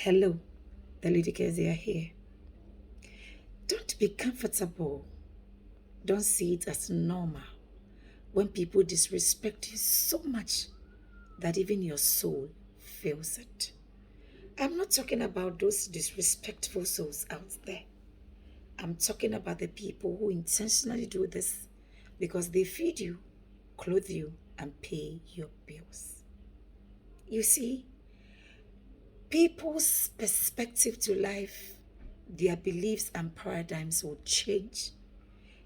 Hello, TheLadyKeziah here. Don't be comfortable. Don't see it as normal when people disrespect you so much that even your soul feels it. I'm not talking about those disrespectful souls out there. I'm talking about the people who intentionally do this because they feed you, clothe you, and pay your bills. You see, people's perspective to life, their beliefs and paradigms will change.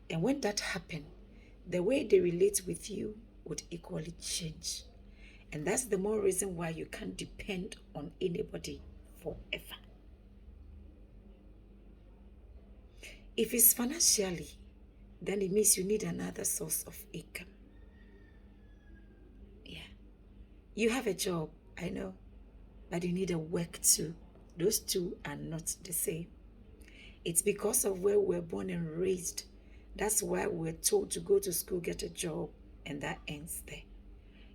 And when that happens, the way they relate with you would equally change. And that's the more reason why you can't depend on anybody forever. If it's financially, then it means you need another source of income. Yeah. You have a job, I know, but you need a work too. Those two are not the same. It's because of where we're born and raised. That's why we're told to go to school, get a job, and that ends there.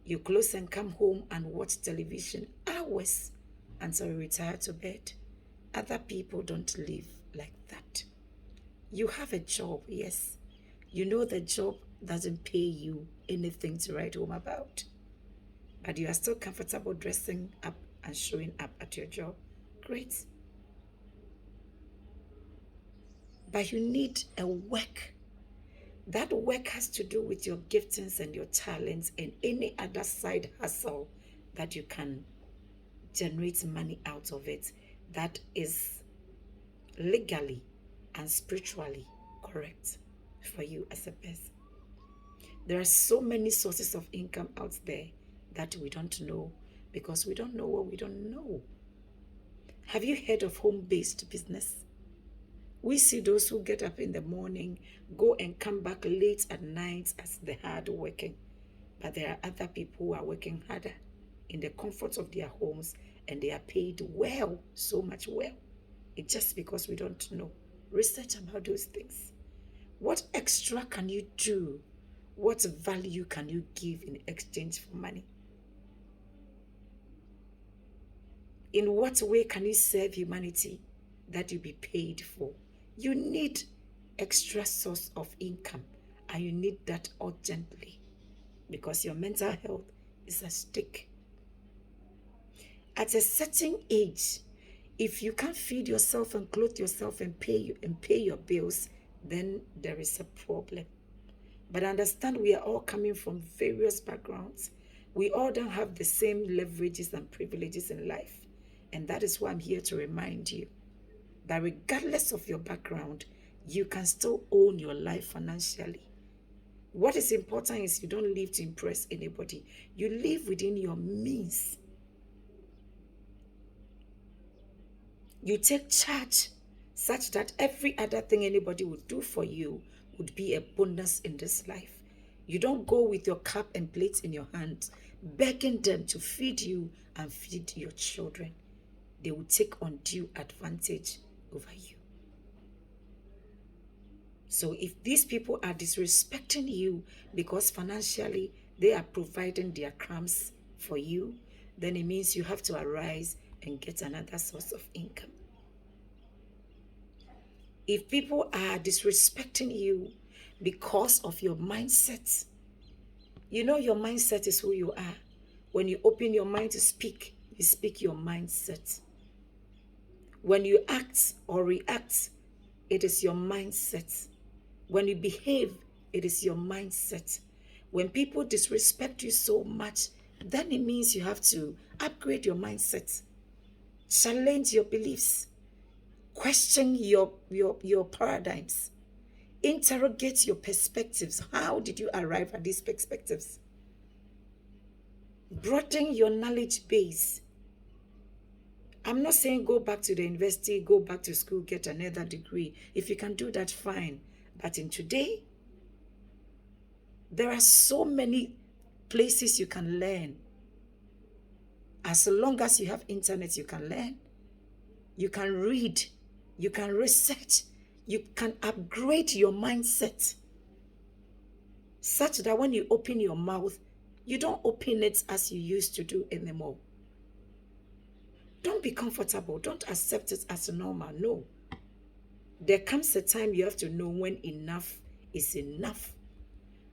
You close and come home and watch television hours until you retire to bed. Other people don't live like that. You have a job, yes. You know the job doesn't pay you anything to write home about, but you are still comfortable dressing up and showing up at your job. Great. But you need a work. That work has to do with your giftings and your talents and any other side hustle that you can generate money out of it that is legally and spiritually correct for you as a person. There are so many sources of income out there that we don't know because we don't know what we don't know. Have you heard of home-based business? We see those who get up in the morning, go and come back late at night as the hard working. But there are other people who are working harder in the comfort of their homes and they are paid well, so much well. It's just because we don't know. Research about those things. What extra can you do? What value can you give in exchange for money? In what way can you serve humanity that you be paid for? You need extra source of income and you need that urgently because your mental health is at stake. At a certain age, if you can't feed yourself and clothe yourself and pay your bills, then there is a problem. But understand we are all coming from various backgrounds. We all don't have the same leverages and privileges in life. And that is why I'm here to remind you that regardless of your background, you can still own your life financially. What is important is you don't live to impress anybody. You live within your means. You take charge such that every other thing anybody would do for you would be a bonus in this life. You don't go with your cup and plates in your hand, begging them to feed you and feed your children. They will take undue advantage over you. So if these people are disrespecting you because financially they are providing their crumbs for you, then it means you have to arise and get another source of income. If people are disrespecting you because of your mindset, you know your mindset is who you are. When you open your mind to speak, you speak your mindset. When you act or react, it is your mindset. When you behave, it is your mindset. When people disrespect you so much, then it means you have to upgrade your mindset, challenge your beliefs, question your paradigms, interrogate your perspectives. How did you arrive at these perspectives? Broaden your knowledge base. I'm not saying go back to the university, go back to school, get another degree. If you can do that, fine. But in today, there are so many places you can learn. As long as you have internet, you can learn. You can read. You can research. You can upgrade your mindset such that when you open your mouth, you don't open it as you used to do anymore. Don't be comfortable. Don't accept it as normal. No. There comes a time you have to know when enough is enough.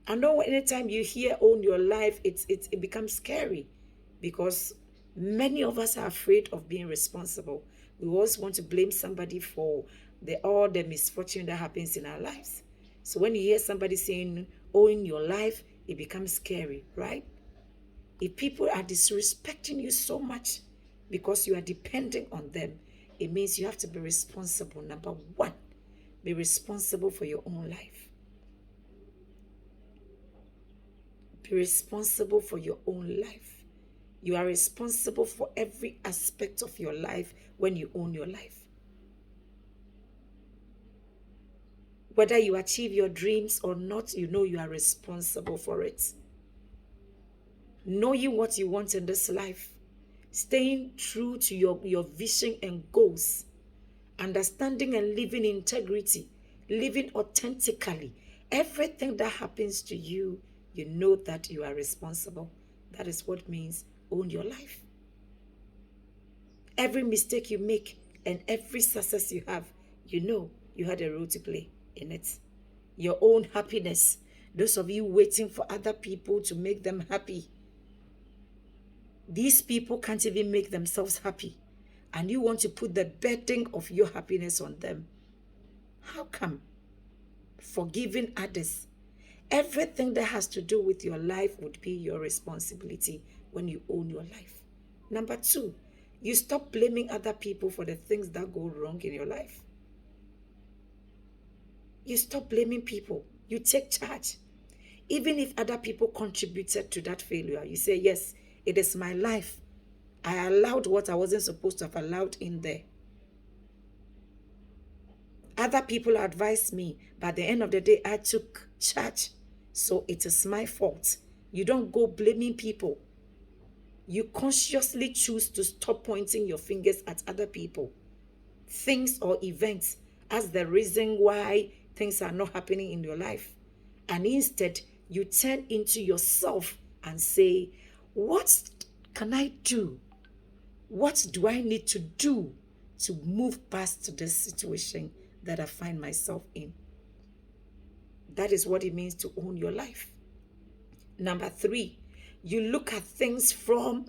I know anytime you hear own your life, it becomes scary because many of us are afraid of being responsible. We always want to blame somebody for all the misfortune that happens in our lives. So when you hear somebody saying own your life, it becomes scary, right? If people are disrespecting you so much because you are depending on them, it means you have to be responsible. Number one, be responsible for your own life. Be responsible for your own life. You are responsible for every aspect of your life when you own your life. Whether you achieve your dreams or not, you know you are responsible for it. Knowing what you want in this life, staying true to your vision and goals, understanding and living integrity, living authentically. Everything that happens to you, you know that you are responsible. That is what means own your life. Every mistake you make and every success you have, you know you had a role to play in it. Your own happiness, those of you waiting for other people to make them happy, these people can't even make themselves happy, and you want to put the burden of your happiness on them. How come? Forgiving others, everything that has to do with your life would be your responsibility when you own your life. Number two, you stop blaming other people for the things that go wrong in your life. You stop blaming people. You take charge. Even if other people contributed to that failure, you say, yes, it is my life. I allowed what I wasn't supposed to have allowed in there. Other people advised me, but at the end of the day, I took charge. So it is my fault. You don't go blaming people. You consciously choose to stop pointing your fingers at other people, things or events as the reason why things are not happening in your life. And instead, you turn into yourself and say, what can I do? What do I need to do to move past this situation that I find myself in? That is what it means to own your life. Number three, you look at things from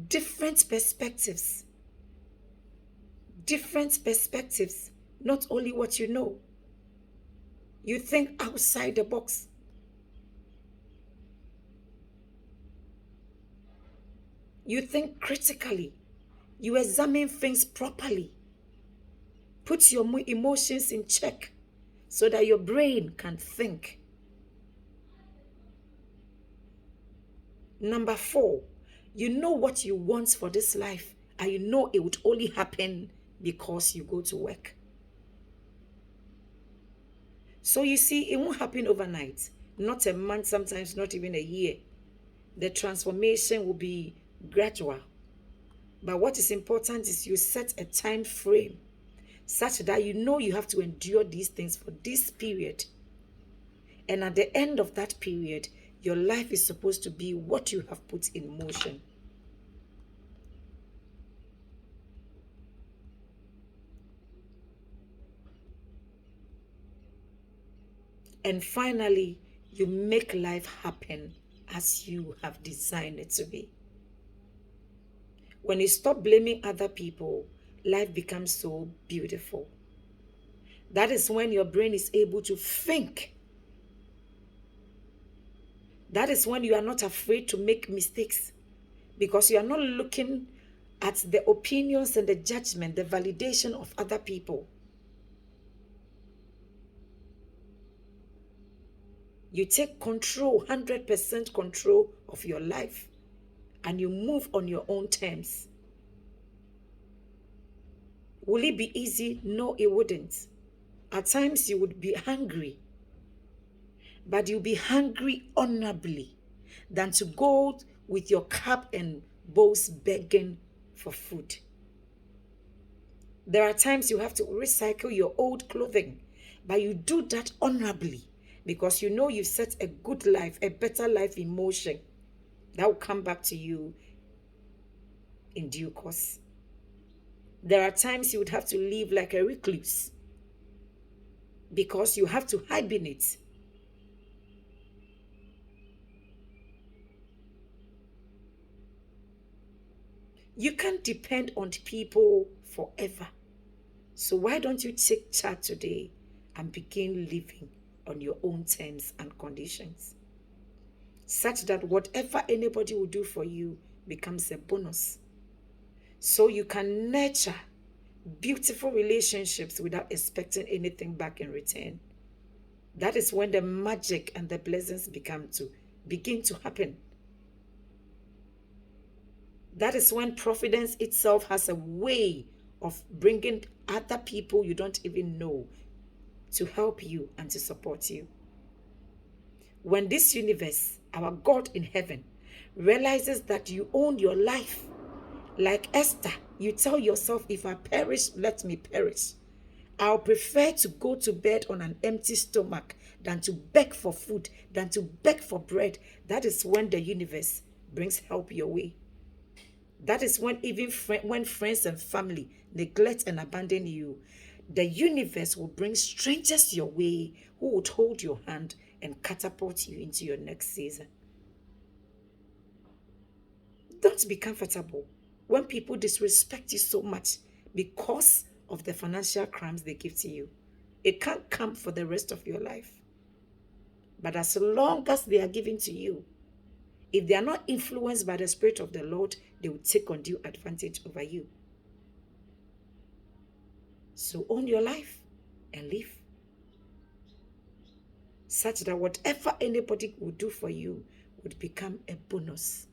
different perspectives. Different perspectives, not only what you know. You think outside the box. You think critically. You examine things properly. Put your emotions in check so that your brain can think. Number four, you know what you want for this life, and you know it would only happen because you go to work. So you see, it won't happen overnight. Not a month, sometimes not even a year. The transformation will be gradual. But what is important is you set a time frame such that you know you have to endure these things for this period. And at the end of that period, your life is supposed to be what you have put in motion. And finally, you make life happen as you have designed it to be. When you stop blaming other people, life becomes so beautiful. That is when your brain is able to think. That is when you are not afraid to make mistakes, because you are not looking at the opinions and the judgment, the validation of other people. You take control, 100% control of your life, and you move on your own terms. Will it be easy? No, it wouldn't. At times you would be hungry, but you'll be hungry honorably than to go with your cup and bowls begging for food. There are times you have to recycle your old clothing, but you do that honorably because you know you've set a good life, a better life in motion that will come back to you in due course. There are times you would have to live like a recluse because you have to hibernate. You can't depend on people forever. So why don't you take charge today and begin living on your own terms and conditions, such that whatever anybody will do for you becomes a bonus. So you can nurture beautiful relationships without expecting anything back in return. That is when the magic and the blessings begin to happen. That is when providence itself has a way of bringing other people you don't even know to help you and to support you. When this universe, our God in heaven, realizes that you own your life, like Esther, you tell yourself, if I perish, let me perish. I'll prefer to go to bed on an empty stomach than to beg for food, than to beg for bread. That is when the universe brings help your way. That is when even when friends and family neglect and abandon you, the universe will bring strangers your way who would hold your hand and catapult you into your next season. Don't be comfortable when people disrespect you so much because of the financial crumbs they give to you. It can't come for the rest of your life. But as long as they are given to you, if they are not influenced by the Spirit of the Lord, they will take undue advantage over you. So own your life and live, such that whatever anybody will do for you would become a bonus.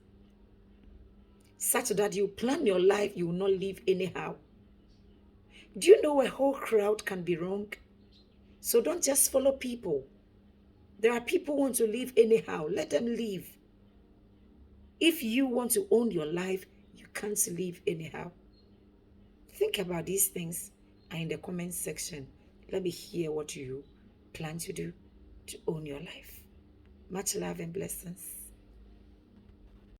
Such that you plan your life, you will not live anyhow. Do you know a whole crowd can be wrong? So don't just follow people. There are people who want to live anyhow. Let them live. If you want to own your life, you can't live anyhow. Think about these things and in the comment section, let me hear what you plan to do to own your life. Much love and blessings.